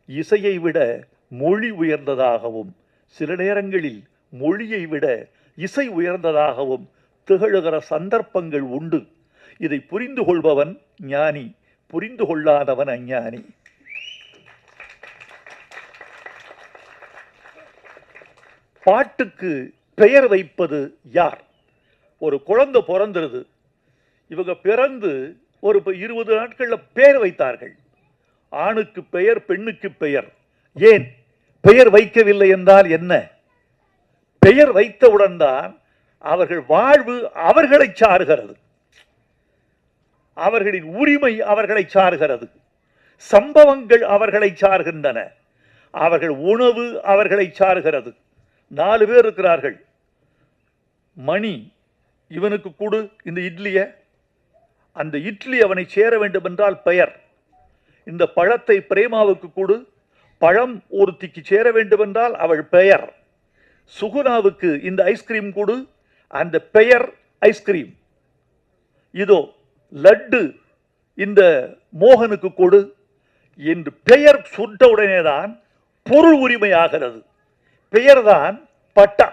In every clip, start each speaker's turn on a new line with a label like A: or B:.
A: இசையை விட மொழி உயர்ந்ததாகவும் சில நேரங்களில் மொழியை விட இசை உயர்ந்ததாகவும் திகழுகிற சந்தர்ப்பங்கள் உண்டு. இதை புரிந்து கொள்பவன் ஞானி, புரிந்து கொள்ளாதவன் அஞ்ஞானி. பாட்டுக்கு பெயர் வைப்பது யார்? ஒரு குழந்தை பிறந்துருது, இவங்க பிறந்து ஒரு 20 நாட்களில் பெயர் வைத்தார்கள். ஆணுக்கு பெயர், பெண்ணுக்கு பெயர். ஏன் பெயர் வைக்கவில்லை என்றால் என்ன? பெயர் வைத்தவுடன் தான் அவர்கள் வாழ்வு அவர்களை சார்கிறது, அவர்களின் உரிமை அவர்களை சார்கிறது, சம்பவங்கள் அவர்களை சார்கின்றன, அவர்கள் உணவு அவர்களை சார்கிறது. 4 பேர் இருக்கிறார்கள். மணி, இவனுக்கு கொடு இந்த இட்லிய, அந்த இட்லி அவனை சேர வேண்டும் என்றால் பெயர். இந்த பழத்தை பிரேமாவுக்கு கொடு, பழம் ஒருத்திக்கு சேர வேண்டும் என்றால் அவள் பெயர். சுகுணாவுக்கு இந்த ஐஸ்கிரீம் கொடு, அந்த பெயர் ஐஸ்கிரீம். இதோ லட்டு இந்த மோகனுக்கு கொடு என்று பெயர் சுட்டவுடனேதான் பொருள் உரிமையாகிறது. பெயர்தான் பட்டா,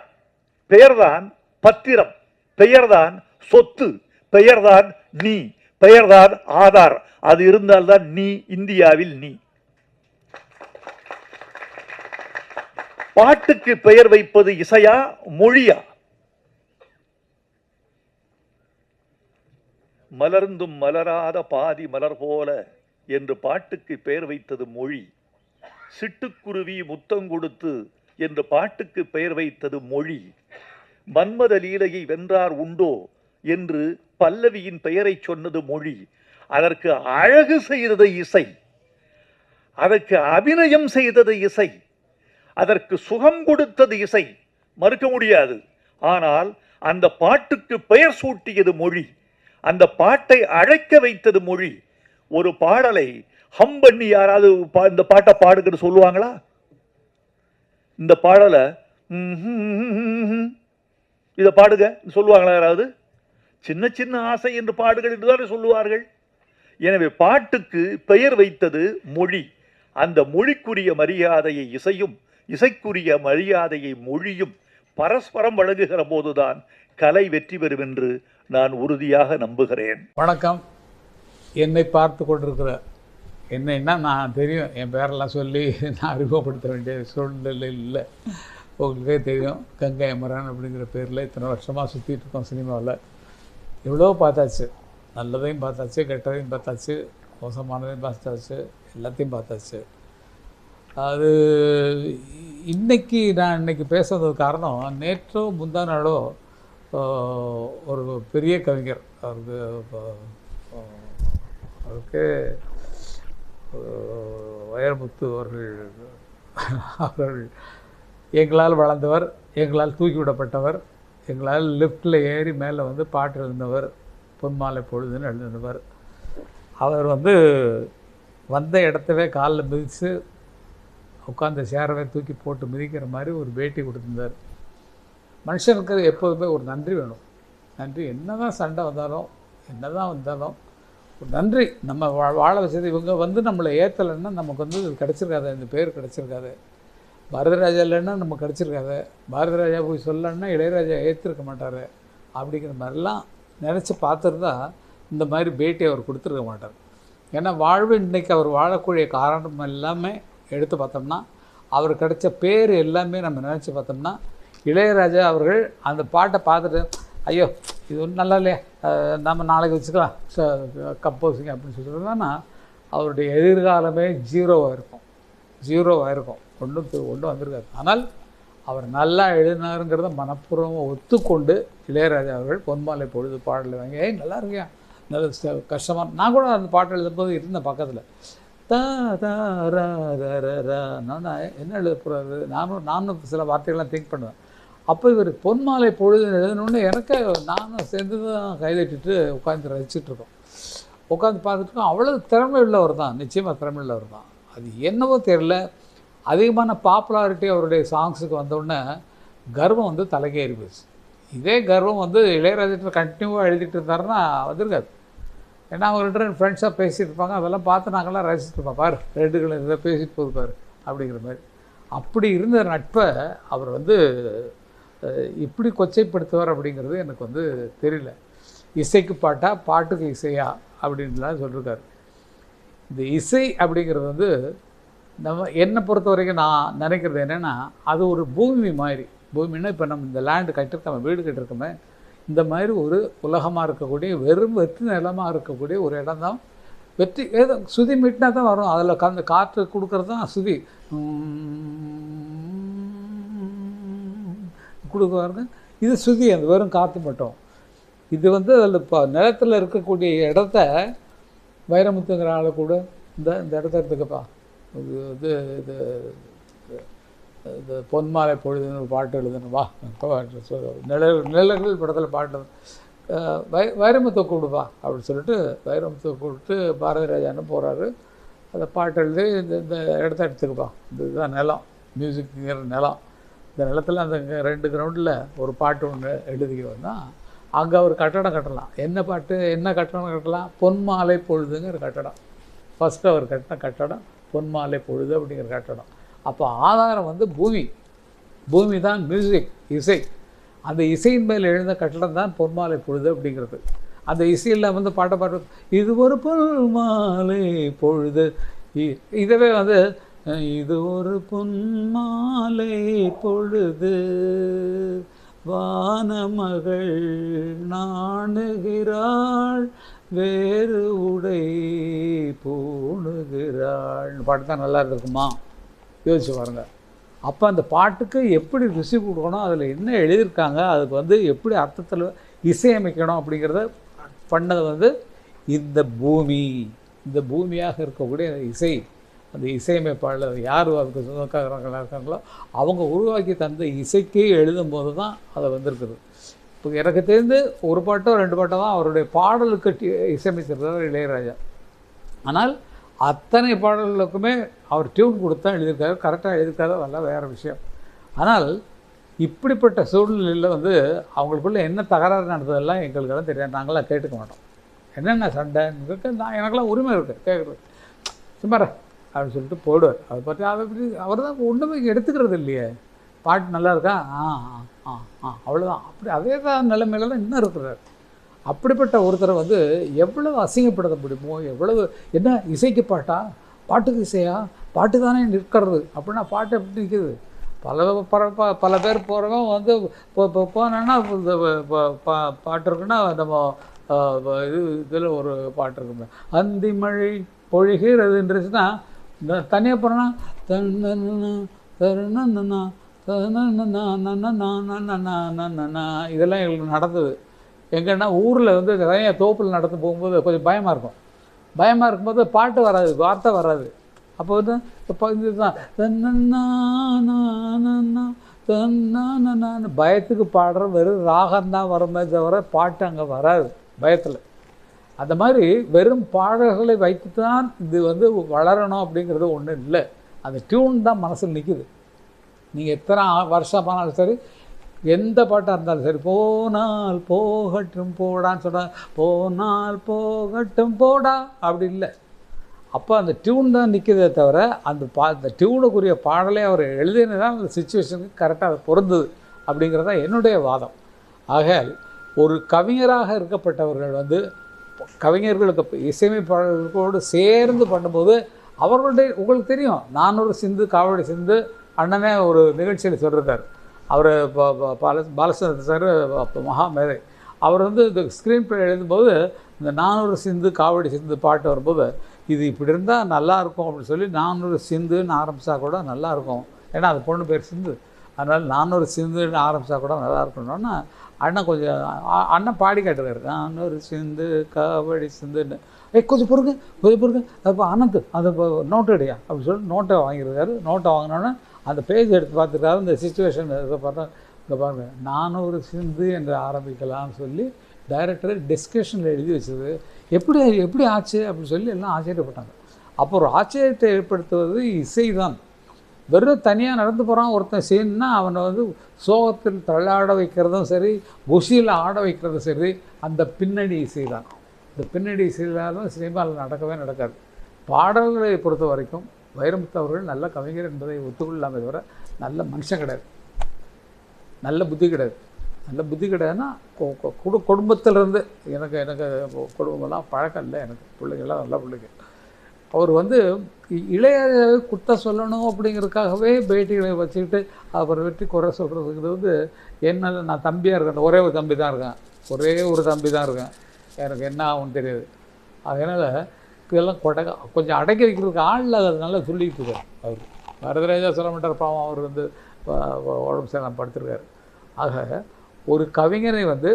A: பெயர்தான் பத்திரம், பெயர்தான் சொத்து, பெயர்தான் நீ, பெயர்தான் ஆதார். அது இருந்தால்தான் நீ இந்தியாவில் நீ. பாட்டுக்கு பெயர் வைப்பது இசையா மொழியா? மலர்ந்தும் மலராத பாதி மலர் போல என்று பாட்டுக்கு பெயர் வைத்தது மொழி. சிட்டுக்குருவி முத்தம் கொடுத்து என்று பாட்டுக்கு பெயர் வைத்தது மொழி. மன்மத லீலையை வென்றார் உண்டோ என்று பல்லவியின் பெயரை சொன்னது மொழி. அதற்கு அழகு செய்தது இசை, அதற்கு அபிநயம் செய்தது இசை, அதற்கு சுகம் கொடுத்தது இசை, மறுக்க முடியாது. ஆனால் அந்த பாட்டுக்கு பெயர் சூட்டியது மொழி, அந்த பாட்டை அழைக்க வைத்தது மொழி. ஒரு பாடலை ஹம் பண்ணி யாராவது இந்த பாட்டை பாடுங்கன்னு சொல்லுவாங்களா? இந்த பாடலை இதை பாடுங்க சொல்லுவாங்களா யாராவது? சின்ன சின்ன ஆசை என்று பாடுகள் என்றுதானே சொல்லுவார்கள். எனவே பாட்டுக்கு பெயர் வைத்தது மொழி. அந்த மொழிக்குரிய மரியாதையை இசையும், இசைக்குரிய மரியாதையை மொழியும் பரஸ்பரம் வழங்குகிற போதுதான் கலை வெற்றி பெறும் என்று நான் உறுதியாக நம்புகிறேன்.
B: வணக்கம். என்னை பார்த்து கொண்டிருக்கிற என்னன்னா, நான் தெரியும் என் பேரெல்லாம் சொல்லி நான் அறிமுகப்படுத்த வேண்டிய சூழ்நிலை இல்லை. உங்களுக்கே தெரியும், கங்கை அமரன் அப்படிங்கிற பேரில் இத்தனை வருஷமாக சுற்றிட்டு இருக்கோம். சினிமாவில் எவ்வளோ பார்த்தாச்சு, நல்லதையும் பார்த்தாச்சு, கெட்டதையும் பார்த்தாச்சு, மோசமானதையும் பார்த்தாச்சு, எல்லாத்தையும் பார்த்தாச்சு. அது இன்னைக்கு பேசுறதுக்கு காரணம், நேற்றோ முந்தா நாளோ ஒரு பெரிய கவிஞர், அவருக்கு வைரமுத்து அவர்கள் எங்களால் வளர்ந்தவர், எங்களால் தூக்கி விடப்பட்டவர், எங்களால் லிஃப்டில் ஏறி மேலே வந்து பாட்டு எழுதினவர், பொன்மாலை பொழுதுன்னு எழுதினவர். அவர் வந்த இடத்தவே காலில் மிதித்து உட்காந்த சேரவே தூக்கி போட்டு மிதிக்கிற மாதிரி ஒரு பேட்டி கொடுத்துருந்தார். மனுஷனுக்கு எப்போதுமே ஒரு நன்றி வேணும். நன்றி, என்ன தான் சண்டை வந்தாலும், என்ன தான் வந்தாலும் ஒரு நன்றி. நம்ம வாழ வச்சது, இவங்க நம்மளை ஏற்றலைன்னா நமக்கு கிடச்சிருக்காது, இந்த பேர் கிடச்சிருக்காது. பாரதிராஜா இல்லைன்னா நம்ம கிடச்சிருக்காது. பாரதிராஜா போய் சொல்லலைன்னா இளையராஜா ஏற்றிருக்க மாட்டார். அப்படிங்கிற மாதிரிலாம் நினச்சி பார்த்துருந்தா இந்த மாதிரி பேட்டி அவர் கொடுத்துருக்க மாட்டார். ஏன்னா வாழ்வு இன்றைக்கி அவர் வாழக்கூடிய காரணம் எல்லாமே எடுத்து பார்த்தோம்னா, அவர் கிடைச்ச பேர் எல்லாமே நம்ம நினச்சி பார்த்தோம்னா, இளையராஜா அவர்கள் அந்த பாட்டை பார்த்துட்டு, ஐயோ இது ஒன்றும் நல்லா இல்லையா, நம்ம நாளைக்கு வச்சுக்கலாம் கம்போசிங் அப்படின்னு சொல்லிட்டுனா அவருடைய எதிர்காலமே ஜீரோவாக இருக்கும். ஒன்றும் வந்திருக்காது. ஆனால் அவர் நல்லா எழுதினாருங்கிறத மனப்பூர்வமாக ஒத்துக்கொண்டு இளையராஜா அவர்கள் பொன்மாலை பொழுது பாடலை வாங்கி, நல்லா இருக்கியா, நல்ல கஷ்டமாக. நான் கூட அந்த பாட்டு எழுதும்போது இருந்தேன் பக்கத்தில். நான் என்ன எழுத போகிறாரு, நானும் சில வார்த்தைகள்லாம் திங்க் பண்ணுவேன். அப்போ இவர் பொன்மாலை பொழுது எழுதணுன்னு எனக்கு நானும் சேர்ந்து தான் கைதட்டிட்டு உட்காந்து ரசிச்சுட்ருக்கோம். உட்காந்து பார்த்துட்ருக்கோம். அவ்வளோ திறமை உள்ளவர் தான், நிச்சயமாக திறமை உள்ளவர் தான். அது என்னவோ தெரியல, அதிகமான பாப்புலாரிட்டி அவருடைய சாங்ஸுக்கு வந்தோடனே கர்வம் தலைக்கேறி போச்சு. இதே கர்வம் இளையராஜா கண்டினியூவாக எழுதிட்டு இருந்தாருன்னா வந்திருக்காது. ஏன்னா அவங்க 2 ஃப்ரெண்ட்ஸாக பேசிகிட்டு இருப்பாங்க, அதெல்லாம் பார்த்து நாங்கள்லாம் ரசிச்சுருப்போம். பாரு 2 கலர் இதை பேசிட்டு போகுது பாரு அப்படிங்கிற மாதிரி. அப்படி இருந்த நட்பை அவர் வந்து இப்படி கொச்சைப்படுத்துவார் அப்படிங்கிறது எனக்கு வந்து தெரியல. இசைக்கு பாட்டா, பாட்டுக்கு இசையா அப்படின்லாம் சொல்லியிருக்காரு. இந்த இசை அப்படிங்கிறது வந்து என்னை பொறுத்த வரைக்கும் நான் நினைக்கிறது என்னென்னா, அது ஒரு பூமி மாதிரி. பூமின்னா இப்போ நம்ம இந்த லேண்டு கட்டிருக்கோமே, வீடு கட்டிருக்கோமே, இந்த மாதிரி ஒரு உலகமாக இருக்கக்கூடிய வெறும் வெற்றி நிலமாக இருக்கக்கூடிய ஒரு இடம் தான். வெற்றி ஏதோ சுதி மீட்டினா தான் வரும், அதில் அந்த காற்று கொடுக்குறது தான் சுதி கொடுக்குவாருங்க. இது சுதி, அந்த வெறும் காற்று மட்டும். இது வந்து அதில் இப்போ நிலத்தில் இருக்கக்கூடிய இடத்த வைரமுத்துங்கிற ஆளை கூட இந்த இடத்த எடுத்துக்கப்பா, இது வந்து இது இது பொன்மாலை பொழுதுன்னு ஒரு பாட்டு எழுதணும் வா, நிழல்கள் படத்தில் பாட்டு வைரமுத்தை கூப்பிடுவா அப்படின்னு சொல்லிட்டு வைரமுத்தை கூப்பிட்டு பாரதி ராஜான்னு போகிறாரு. அந்த பாட்டு எழுதி இந்த இடத்த எடுத்துக்கப்பா, இதுதான் நிலம், மியூசிக்குங்கிற நிலம். இந்த நிலத்தில் அந்த 2 கிரவுண்டில் ஒரு பாட்டு ஒன்று எழுதிக்கிட்டோம்னா அங்கே ஒரு கட்டடம் கட்டலாம். என்ன பாட்டு, என்ன கட்டடம் கட்டலாம்? பொன்மாலை பொழுதுங்கிற கட்டடம். ஃபஸ்ட்டு அவர் கட்டின கட்டடம் பொன்மாலை பொழுது அப்படிங்கிற கட்டடம். அப்போ ஆதாரம் வந்து பூமி தான் மியூசிக், இசை. அந்த இசையின் மேல் எழுந்த கட்டடம் தான் பொன்மாலை பொழுது அப்படிங்கிறது. அந்த இசையில் வந்து பாட்டு இது ஒரு பொன்மாலை பொழுது, இதவே வந்து இது ஒரு பொன்மாலை பொழுது வானமகள் நாணுகிறாள் வேறு உடை பூணுகிறாள் பாட்டு தான் நல்லா இருக்குமா? யோசிச்சு பாருங்க. அப்போ அந்த பாட்டுக்கு எப்படி ருசி கொடுக்கணும், அதில் என்ன எழுதியிருக்காங்க, அதுக்கு வந்து எப்படி அர்த்தத்தில் இசையமைக்கணும் அப்படிங்கிறத பண்ணது வந்து இந்த பூமியாக இருக்கக்கூடிய இசை. அந்த இசையமைப்பாளர் யார் அதுக்கு சொந்தக்காரங்களாக இருக்காங்களோ அவங்க உருவாக்கி தந்த இசைக்கே எழுதும்போது தான் அதை வந்திருக்குது. இப்போ எனக்கு தெரிந்து ஒரு பாட்டோ 2 பாட்டோ தான் அவருடைய பாடலுக்கு இசையமைச்சிருந்தார் இளையராஜா. ஆனால் அத்தனை பாடல்களுக்குமே அவர் டியூன் கொடுத்தா எழுதியிருக்காரு. கரெக்டாக எழுதியிருக்காரு, அதெல்லாம் வேறு விஷயம். ஆனால் இப்படிப்பட்ட சூழ்நிலையில் வந்து அவங்களுக்குள்ள என்ன தகராறு நடந்ததெல்லாம் எங்களுக்கெல்லாம் தெரியாது. நாங்களாம் கேட்டுக்க மாட்டோம். என்னென்ன சண்டை நான் எனக்கெல்லாம் உரிமை இருக்குது கேட்குறது. சும்மாரா அப்படின்னு சொல்லிட்டு போடுவார். அதை பற்றி அதை பற்றி அவர் தான் ஒன்றுமே எடுத்துக்கிறது இல்லையே. பாட்டு நல்லா இருக்கா, அவ்வளோதான். அப்படி அதே தான் நிலைமையில தான் இன்னும் இருக்கிறார். அப்படிப்பட்ட ஒருத்தரை வந்து எவ்வளவு அசிங்கப்படுத்த முடியுமோ, எவ்வளவு என்ன இசைக்கு பாட்டா, பாட்டுக்கு இசையா, பாட்டு தானே நிற்கிறது அப்படின்னா பாட்டு எப்படி நிற்கிது? பல பேர் போகிறவங்க வந்து போனோன்னா இந்த பாட்டு இருக்குன்னா நம்ம இதில் ஒரு பாட்டு இருக்குமே, அந்தி மழை பொழிகிறதுன்றச்சுன்னா தனியாக போகிறோன்னா இதெல்லாம் எங்களுக்கு நடந்தது. எங்கன்னா ஊரில் வந்து நிறைய தோப்பில் நடந்து போகும்போது கொஞ்சம் பயமாக இருக்கும். பயமாக இருக்கும்போது பாட்டு வராது, வார்த்தை வராது. அப்போ வந்து இப்போ இதுதான் பயத்துக்கு பாடுற வெறும் ராகம்தான் வருமே தவிர பாட்டு அங்கே வராது பயத்தில். அந்த மாதிரி வெறும் பாடல்களை வைத்து தான் இது வந்து வளரணும் அப்படிங்கிறது ஒன்றும் இல்லை. அந்த டியூன் தான் மனசில் நிற்குது. நீங்கள் எத்தனை வருஷமானாலும் சரி, எந்த பாட்டாக இருந்தாலும் சரி, போனால் போகட்டும் போடான்னு சொன்னால் போனால் போகட்டும் போடா அப்படி இல்லை. அப்போ அந்த டியூன் தான் நிற்கிறதே தவிர அந்த டியூனுக்குரிய பாடலே அவர் எழுதினதான் அந்த சுச்சுவேஷனுக்கு கரெக்டாக அது பொருந்தது அப்படிங்கிறதா என்னுடைய வாதம். ஆக ஒரு கவிஞராக இருக்கப்பட்டவர்கள் வந்து கவிஞர்களுக்கு இசையமைப்பாளர்களோடு சேர்ந்து பண்ணும்போது அவர்களுடைய உங்களுக்கு தெரியும், 400 சிந்து காவடி சிந்து அண்ணனே ஒரு நிகழ்ச்சியில் சொல்லியிருக்கார். அவர் பாலச்சந்திர சார் மகா மேதை. அவர் வந்து இந்த ஸ்க்ரீன் பிளே எழுதும்போது இந்த 400 சிந்து காவடி சிந்து பாட்டு வரும்போது இது இப்படி இருந்தால் நல்லாயிருக்கும் அப்படின்னு சொல்லி 400 சிந்துன்னு ஆரம்பித்தா கூட நல்லாயிருக்கும். ஏன்னா அது பொண்ணு பேர் சிந்து, அதனால் 400 சிந்துன்னு ஆரம்பித்தா கூட நல்லா இருக்கணும்னா அண்ணன் கொஞ்சம் அண்ணன் பாடி காட்டுறாரு, 400 சிந்து காவடி சிந்துன்னு. கொஞ்சம் பொறுங்க அப்போ அனந்த் அந்த நோட்டு அடியா அப்படின்னு சொல்லிட்டு நோட்டை வாங்கியிருக்காரு. நோட்டை வாங்கினோன்னே அந்த பேஜ் எடுத்து பார்த்துருக்காரு. இந்த சுச்சுவேஷன் இதை பார்த்தா இங்கே பாருங்கள் 400 சிந்து என்று ஆரம்பிக்கலாம்னு சொல்லி டைரக்டர் டிஸ்கஷனில் எழுதி வச்சது எப்படி ஆச்சு அப்படின்னு சொல்லி எல்லாம் ஆச்சரியப்பட்டாங்க. அப்போ ஒரு ஆச்சரியத்தை ஏற்படுத்துவது இசை தான். வெறும் தனியாக நடந்து போகிறான் ஒருத்தன் சீன்னா அவனை வந்து சோகத்தில் தள்ளாட வைக்கிறதும் சரி, குஷியில் ஆட வைக்கிறதும் சரி, அந்த பின்னணி இசை தான். இந்த பின்னணி இசையிலாலும் சினிமாவில் நடக்கவே நடக்காது. பாடல்களை பொறுத்த வரைக்கும் வைரமுத்து அவர்கள் நல்ல கவிஞர் என்பதை ஒத்துக்கொள்ளாமே தவிர நல்ல மனுஷன் கிடையாது, நல்ல புத்தி கிடையாது. நல்ல புத்தி கிடையாதுன்னா குடும்பத்திலேருந்து எனக்கு குடும்பம்லாம் பழக்கம் இல்லை, எனக்கு பிள்ளைங்கள்லாம் நல்ல பிள்ளைங்க. அவர் வந்து இளையராஜாவை குத்த சொல்லணும் அப்படிங்கிறதுக்காகவே பேட்டிகளை வச்சுக்கிட்டு அவர் வெற்றி குறை சொல்கிறதுங்கிறது வந்து என்னால், நான் தம்பியாக இருக்கேன், ஒரே ஒரு தம்பி தான் இருக்கேன், எனக்கு என்ன ஆகும்னு தெரியாது. அதனால் இதெல்லாம் கொஞ்சம் அடக்கி வைக்கிறதுக்கு ஆள் அதை நல்லா சொல்லிட்டு இருக்கார். அவர் வரதராஜா சொல்ல மாட்டார், பாவம் அவர் வந்து உடம்பு சரியில்லாம படுத்திருக்காரு. ஆக ஒரு கவிஞரை வந்து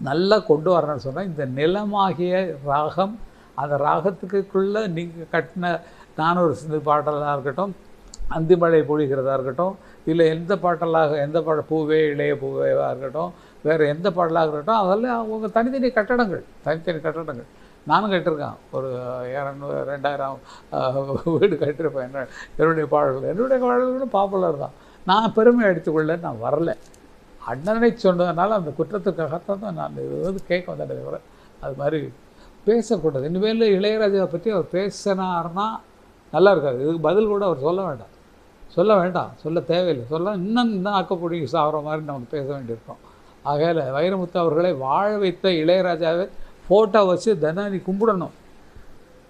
B: நல்லா கொண்டு வரணும்னு சொன்னால் இந்த நிலமாகிய ராகம், அந்த ராகத்துக்குள்ளே நீங்கள் கட்டின நானூறு சிந்து பாடலாக இருக்கட்டும், அந்திமழை பொழிகிறதா இருக்கட்டும், இல்லை எந்த பாடல் பூவே இளைய பூவேவாக இருக்கட்டும், வேறு எந்த பாடலாக இருக்கட்டும், அதெல்லாம் அவங்க தனித்தனி கட்டடங்கள். நானும் கட்டிருக்கேன், ஒரு 2000 வீடு கட்டிருப்பேன். என்னுடைய பாடல்களும் பாப்புலர் தான். நான் பெருமை அடித்துக்கொள்ள நான் வரலை, அண்ணனை சொன்னதுனால அந்த குற்றத்துக்காகத்தான் தான் நான் இது வந்து கேட்க வந்தேன். தவிர அது மாதிரி பேசக்கூடாது. இனிமேல் இளையராஜாவை பற்றி அவர் பேசினார்னா நல்லா இருக்காது. இதுக்கு பதில் கூட அவர் சொல்ல வேண்டாம், சொல்ல தேவையில்லை. இன்னும் ஆக்கப்படி சாகிற மாதிரி நமக்கு பேச வேண்டியிருக்கோம். ஆகையில் வைரமுத்து அவர்களை வாழ வைத்த இளையராஜாவை ஃபோட்டோ வச்சு தினம் நீ கும்பிடணும்.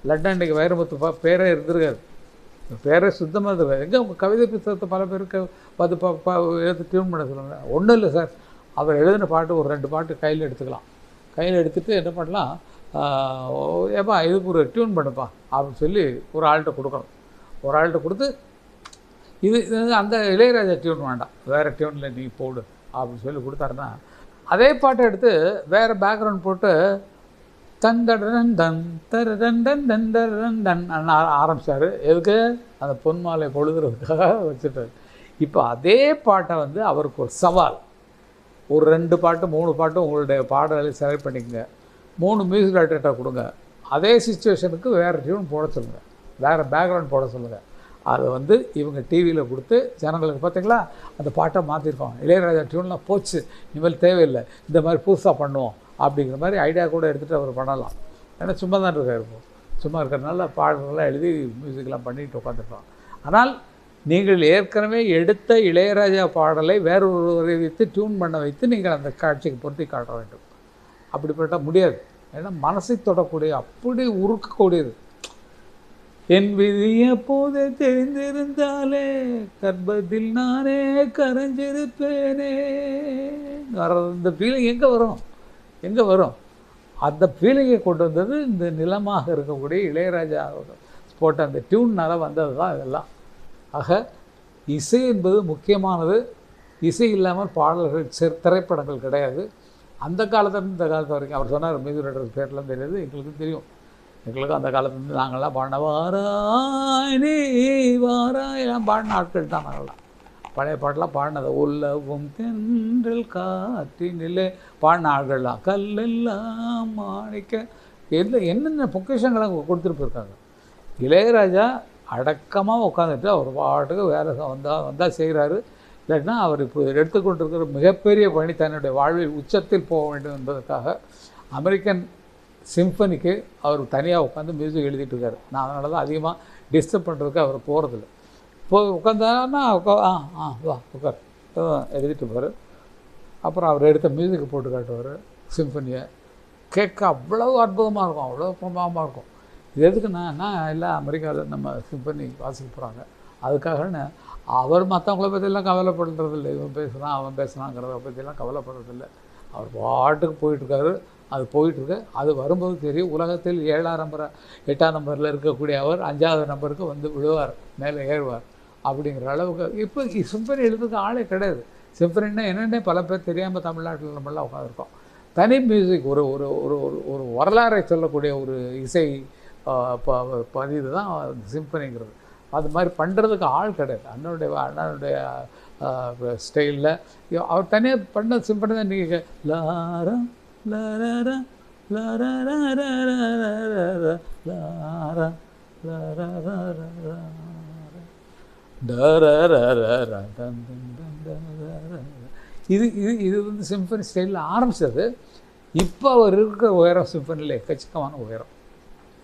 B: லண்டன் இன்றைக்கி வைரமுத்து பேரே இருந்திருக்காது, பேரே சுத்தமாக இருக்காது. எங்கே உங்கள் கவிதை புத்தகத்தை பல பேருக்கு எடுத்து டியூன் பண்ண சொல்லுங்க. ஒன்றும் இல்லை சார், அவர் எழுதின பாட்டு ஒரு 2 பாட்டு கையில் எடுத்துக்கலாம். கையில் எடுத்துகிட்டு என்ன பண்ணலாம், ஏப்பா இதுக்கு ஒரு டியூன் பண்ணுப்பா அப்படின்னு சொல்லி ஒரு ஆள்கிட்ட கொடுக்கணும். ஒரு ஆள்கிட்ட கொடுத்து இது அந்த இளையராஜா டியூன் வேண்டாம், வேறு டியூனில் நீ போடு அப்படின்னு சொல்லி கொடுத்தாருன்னா, அதே பாட்டை எடுத்து வேறு பேக்ரவுண்ட் போட்டு தந்தடன் தன் தரடன் டன் டன் ஆரம்பித்தார். எதுக்கு? அந்த பொன்மாலை பொழுதுறதுக்காக வச்சுட்டார். இப்போ அதே பாட்டை வந்து அவருக்கு ஒரு சவால், ஒரு 2 பாட்டு 3 பாட்டு உங்களுடைய பாடலை செலக்ட் பண்ணிக்கங்க, 3 மியூசிக் டைரக்டர்கிட்ட கொடுங்க, அதே சிச்சுவேஷனுக்கு வேறு டியூன் போட சொல்லுங்கள், வேறு பேக்ரவுண்ட் போட சொல்லுங்கள். அதை வந்து இவங்க டிவியில் கொடுத்து ஜனங்களுக்கு பார்த்தீங்களா அந்த பாட்டை மாற்றிருக்கோம், இளையராஜா டியூன்லாம் போச்சு, இனிமேல் தேவையில்லை, இந்த மாதிரி புதுசாக பண்ணுவோம் அப்படிங்கிற மாதிரி ஐடியா கூட எடுத்துகிட்டு அவர் பண்ணலாம். ஏன்னா சும்மா தான் இருக்கார், சும்மா இருக்கிறதுனால பாடல்கள்லாம் எழுதி மியூசிக்லாம் பண்ணிட்டு உட்காந்துருக்கோம். ஆனால் நீங்கள் ஏற்கனவே எடுத்த இளையராஜா பாடலை வேறொருவரை வைத்து டியூன் பண்ண வைத்து நீங்கள் அந்த காட்சிக்கு பொருத்தி காட்ட வேண்டும். அப்படிப்பட்ட முடியாது. ஏன்னா மனசை தொடக்கூடிய அப்படி உருக்கக்கூடியது. என் விதிய போதே தெரிந்திருந்தாலே கர்ப்பத்தில் நானே கரைஞ்சிருப்பேனே வர்றது. இந்த ஃபீலிங் எங்கே வரும்? அந்த ஃபீலிங்கை கொண்டு வந்தது இந்த நிலமாக இருக்கக்கூடிய இளையராஜா போட்ட அந்த டியூன்னால் வந்தது தான் இதெல்லாம். ஆக இசை என்பது முக்கியமானது. இசை இல்லாமல் பாடல்கள் திரைப்படங்கள் கிடையாது. அந்த காலத்துலேருந்து இந்த காலத்து வரைக்கும் அவர் சொன்னார், மியூசிக் டைரக்டர் பேர்லாம் தெரியாது, எங்களுக்கு தெரியும். எங்களுக்கு அந்த காலத்துலேருந்து நாங்கள்லாம் பாடின வாராய் நீ வாராய் எல்லாம் பாடின ஆட்கள் தான். நாங்கள்லாம் பழைய பாட்டெலாம் பாடினது, உள்ளவும் தென்றல் காற்றினிலே பாடின ஆட்கள்லாம், கல்லெல்லாம் மாணிக்க என்னென்ன பொக்கிஷங்களை கொடுத்துட்டு போயிருக்காங்க. இளையராஜா அடக்கமாக உட்காந்துட்டு அவர் பாட்டுக்கு வேலை வந்தால் செய்கிறாரு. இல்லைன்னா அவர் இப்போ எடுத்துக்கொண்டிருக்கிற மிகப்பெரிய பணி தன்னுடைய வாழ்வில் உச்சத்தில் போக வேண்டும் என்பதற்காக அமெரிக்கன் சிம்பனிக்கு அவர் தனியாக உட்காந்து மியூசிக் எழுதிட்டு இருக்காரு. நான் அதனால தான் அதிகமாக டிஸ்டர்ப் பண்ணுறதுக்கு அவர் போகிறதில்ல. போய் உட்காந்தாருன்னா வா உட்கார் எழுதிட்டு போவார். அப்புறம் அவர் எடுத்த மியூசிக்கை போட்டு காட்டுவார். சிம்பனியை கேட்க அவ்வளோ அற்புதமாக இருக்கும், அவ்வளோ பிரமாதமாக இருக்கும். இது எதுக்குன்னா எல்லாம் அமெரிக்காவில் நம்ம சிம்பனி வாசிக்க போகிறாங்க, அதுக்காகன்னு அவர் மற்றவங்கள பற்றியெல்லாம் கவலைப்படுறதில்லை. இவன் பேசுகிறான் அவன் பேசுகிறாங்கிறத பற்றியெல்லாம் கவலைப்படுறதில்லை. அவர் பாட்டுக்கு போயிட்டுருக்காரு. அது போயிட்டுருக்கு. அது வரும்போது தெரியும். உலகத்தில் 7ஆம் நம்பர் 8ஆம் நம்பரில் இருக்கக்கூடிய அவர் 5ஆவது நம்பருக்கு வந்து விழுவார், மேலே ஏறுவார் அப்படிங்கிற அளவுக்கு. இப்போ சிம்பனி எழுதுக்கு ஆளே கிடையாது. சிம்பனின்னா என்னென்ன பல பேர் தெரியாமல் தமிழ்நாட்டில் நம்மளாம் உட்காந்துருக்கோம். தனி மியூசிக் ஒரு ஒரு ஒரு ஒரு வரலாறை சொல்லக்கூடிய ஒரு இசை பதிவு தான் சிம்பனிங்கிறது. அது மாதிரி பண்ணுறதுக்கு ஆள் கிடையாது. அண்ணனுடைய ஸ்டைலில் அவர் தனியாக பண்ண சிம்பனி தான். நீங்கள் லாரா லாரா லாரா இது வந்து சிம்பனி ஸ்டைலில் ஆரம்பித்தது. இப்போ அவர் இருக்கிற உயரம் சிம்பனியில் எக்கச்சக்கமான உயரம்.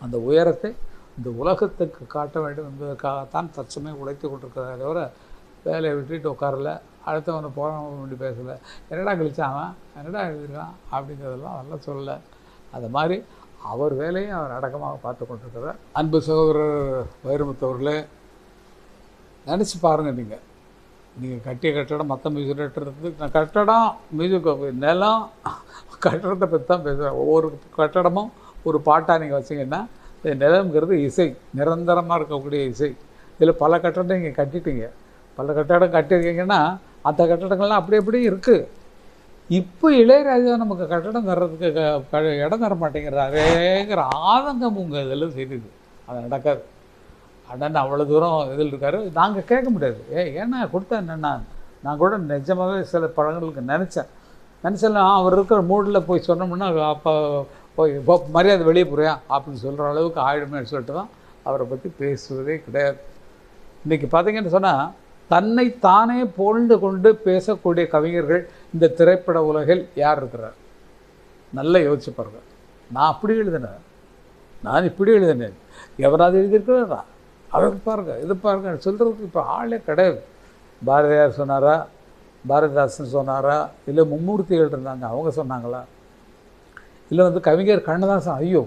B: அந்த உயரத்தை இந்த உலகத்துக்கு காட்ட வேண்டும் என்பதற்காகத்தான் தற்சமயம் உழைத்து கொண்டிருக்கிறத தவிர வேலையை விட்டுட்டு உட்காரல, அடுத்தவனை போகிறவங்க வேண்டி பேசலை, என்னடா கழிச்சான் என்னடா எழுதிருக்கான் அப்படிங்கிறதெல்லாம் நல்லா சொல்லலை. அது மாதிரி அவர் வேலையை அவர் அடக்கமாக பார்த்து கொண்டிருக்கிறார். அன்பு சகோதரர் வைரமுத்தவர்களே, நினச்சி பாருங்கள், நீங்கள் கட்டிய கட்டடம் மற்ற மியூசிக் டைரக்டருக்கு கட்டடம் மியூசிக் நிலம் கட்டடத்தை பற்றி தான் பேசுகிறேன். ஒவ்வொரு கட்டடமும் ஒரு பாட்டாக நீங்கள் வச்சிங்கன்னா நிலம்ங்கிறது இசை, நிரந்தரமாக இருக்கக்கூடிய இசை. இதில் பல கட்டடம் நீங்கள் கட்டிட்டீங்க, பல கட்டடம் கட்டியிருக்கீங்கன்னா அந்த கட்டடங்கள்லாம் அப்படி எப்படி இருக்குது. இப்போ இளையராஜா நமக்கு கட்டடம் தர்றதுக்கு இடம் தர மாட்டேங்கிறாரேங்கிற ஆதங்கம் உங்கள் இதில் தெரியுது. அது நடக்காது. அண்ணன் அவ்வளோ தூரம் இதில் இருக்கார், நாங்கள் கேட்க முடியாது. ஏன்னா கொடுத்தா என்னென்னா, நான் கூட நிஜமாகவே சில படங்களுக்கு நினச்சேன்னா அவர் இருக்கிற மூடில் போய் சொன்னோம்னா அப்போ போய் மரியாதை வெளியே போறியா அப்படின்னு சொல்கிற அளவுக்கு ஆயிடுமேன்னு சொல்லிட்டு தான் அவரை பற்றி பேசுவதே கிடையாது. இன்றைக்கி பார்த்தீங்கன்னு சொன்னால் தன்னை தானே புகழ்ந்து கொண்டு பேசக்கூடிய கவிஞர்கள் இந்த திரைப்பட உலகில் யார் இருக்கிறார்? நல்லா யோசிச்சு பாருங்க. நான் அப்படி எழுதினேன், நான் இப்படி எழுதினேன், எவராது எழுதியிருக்கிறா அவருக்கு பாருங்கள், இது பாருங்கள் சொல்கிறதுக்கு இப்போ ஆளே கிடையாது. பாரதியார் சொன்னாரா, பாரதிதாசன் சொன்னாரா, இல்லை மும்மூர்த்திகள் இருந்தாங்க அவங்க சொன்னாங்களா, இல்லை கவிஞர் கண்ணதாசன் ஐயோ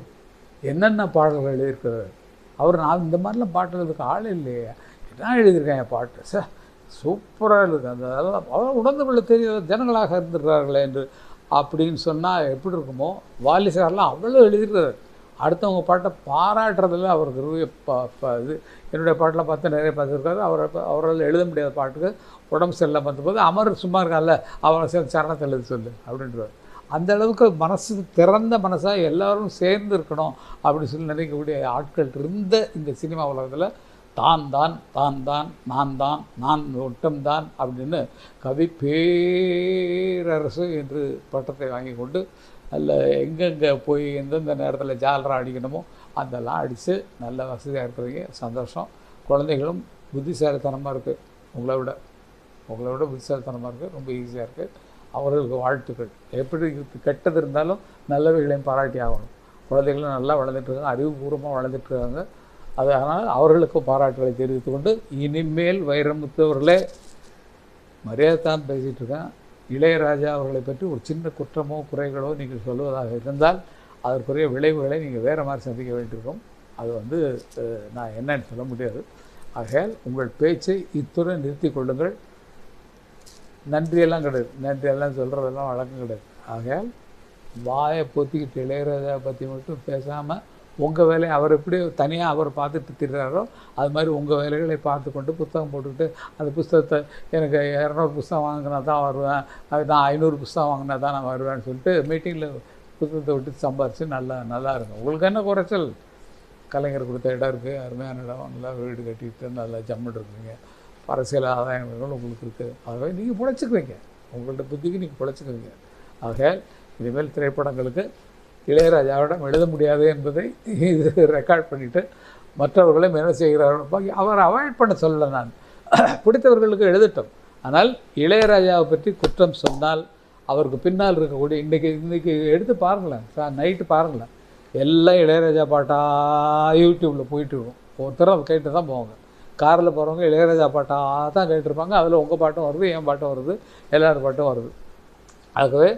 B: என்னென்ன பாடல்கள் எழுதியிருக்கிறார் அவர், நான் இந்த மாதிரிலாம் பாட்டு எழுதுக்கு ஆள் இல்லையே, என்ன எழுதியிருக்கேன் என் பாட்டு சார் சூப்பராக இருக்குது, அந்த அதெல்லாம் அவர் உணர்ந்து கொள்ள தெரியாத ஜனங்களாக இருந்துருக்கிறார்களே என்று அப்படின்னு சொன்னால் எப்படி இருக்குமோ. வாலி சார்லாம் அவ்வளோ எழுதியிருக்கிறார். அடுத்தவங்க பாட்டை பாராட்டுறதில் அவருக்கு இது என்னுடைய பாட்டெலாம் பார்த்து நிறைய பார்த்துருக்காரு. அவரால் எழுத முடியாத பாட்டுக்கு உடம்பு சரியில்லை பார்த்தபோது அமர் சும்மா இருக்கான்ல அவரை சேர்ந்து சரணத்தை எழுத சொல்லு அப்படின்றார். அந்த அளவுக்கு மனசு திறந்த மனசாக எல்லோரும் சேர்ந்து இருக்கணும் அப்படின்னு சொல்லி நினைக்கக்கூடிய ஆட்கள் இருந்த இந்த சினிமா உலகத்தில் தான் தான் தான் தான் நான் தான் நான் ஒட்டம்தான் அப்படின்னு கவி பேரரசு என்று பட்டத்தை வாங்கி கொண்டு அதில் எங்கெங்கே போய் எந்தெந்த நேரத்தில் ஜாலரா அடிக்கணுமோ அதெல்லாம் அடித்து நல்ல வசதியாக இருக்கிறீங்க, சந்தோஷம். குழந்தைகளும் புத்திசாலித்தனமாக இருக்குது, உங்களை விட புத்திசாலித்தனமாக இருக்குது, ரொம்ப ஈஸியாக இருக்குது. அவர்களுக்கு வாழ்த்துக்கள். எப்படி கெட்டது இருந்தாலும் நல்லவைகளையும் பாராட்டி ஆகணும். குழந்தைகளும் நல்லா வளர்ந்துட்டுருக்காங்க, அறிவுபூர்வமாக வளர்ந்துட்டுருக்காங்க. அதனால் அவர்களுக்கும் பாராட்டுகளை தெரிவித்து கொண்டு இனிமேல் வைரமுத்து அவர்களே மரியாதை தான் பேசிகிட்டு இருக்கேன். இளையராஜா அவர்களை பற்றி ஒரு சின்ன குற்றமோ குறைகளோ நீங்கள் சொல்வதாக இருந்தால் அதற்குரிய விளைவுகளை நீங்கள் வேறு மாதிரி சந்திக்க வேண்டியிருக்கும். அது நான் என்னன்னு சொல்ல முடியாது. ஆகையால் உங்கள் பேச்சை இத்துடன் நிறுத்தி கொள்ளுங்கள். நன்றியெல்லாம் கிடையாது, நன்றியெல்லாம் சொல்கிறதெல்லாம் வழக்கம் கிடையாது. ஆகையால் வாயை பொத்திக்கிட்டு இளையராஜா பற்றி மட்டும் பேசாமல் உங்கள் வேலையை அவர் எப்படி தனியாக அவர் பார்த்துட்டு திடுறாரோ அது மாதிரி உங்கள் வேலைகளை பார்த்து கொண்டு புத்தகம் போட்டுக்கிட்டு அந்த புத்தகத்தை எனக்கு 200 புத்தகம் வாங்கினா தான் வருவேன், அது நான் 500 புத்தகம் வாங்கினா தான் நான் வருவேன்னு சொல்லிட்டு மீட்டிங்கில் புத்தகத்தை விட்டு சம்பாரித்து நல்லா இருக்கும். உங்களுக்கு என்ன குறைச்சல்? கலைஞர் கொடுத்த இடம் இருக்குது, அருமையான இடம், நல்லா வீடு கட்டிட்டு நல்லா ஜம்முன்னு இருக்குங்க, அரசியல் ஆதாயங்கள் உங்களுக்கு இருக்குது. ஆகவே நீங்கள் பிழைச்சிக்குவீங்க, உங்கள்கிட்ட புத்திக்கு நீங்கள் பிழைச்சிக்குவீங்க. ஆக இனிமேல் திரைப்படங்களுக்கு இளையராஜாவிடம் எழுத முடியாது என்பதை இது ரெக்கார்ட் பண்ணிவிட்டு மற்றவர்களையும் என்ன செய்கிறார்கள் அவர் அவாய்ட் பண்ண சொல்லலை. நான் பிடித்தவர்களுக்கு எழுதட்டும். ஆனால் இளையராஜாவை பற்றி குற்றம் சொன்னால் அவருக்கு பின்னால் இருக்கக்கூடிய இன்றைக்கி எடுத்து பாருங்களேன் சார், நைட்டு பாருங்களேன், எல்லாம் இளையராஜா பாட்டாக யூடியூப்பில் போயிட்டு இருக்கும். ஒருத்தரும் கேட்டு தான் போவாங்க. காரில் போகிறவங்க இளையராஜா பாட்டாக தான் கேட்டிருப்பாங்க. அதில் உங்கள் பாட்டும் வருது, என் பாட்டும் வருது, எல்லார் பாட்டும் வருது. ஆகவே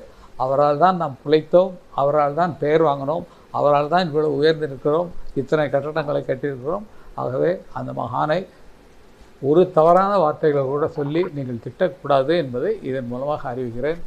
B: அவரால் தான் நாம் பிழைத்தோம், அவரால் தான் பெயர் வாங்கினோம், அவரால் தான் இவ்வளவு உயர்ந்திருக்கிறோம், இத்தனை கட்டடங்களை கட்டியிருக்கிறோம். ஆகவே அந்த மகானை ஒரு தவறான வார்த்தைகளை கூட சொல்லி நீங்கள் திட்டக்கூடாது என்பதை இதன் மூலமாக அறிவிக்கிறேன்.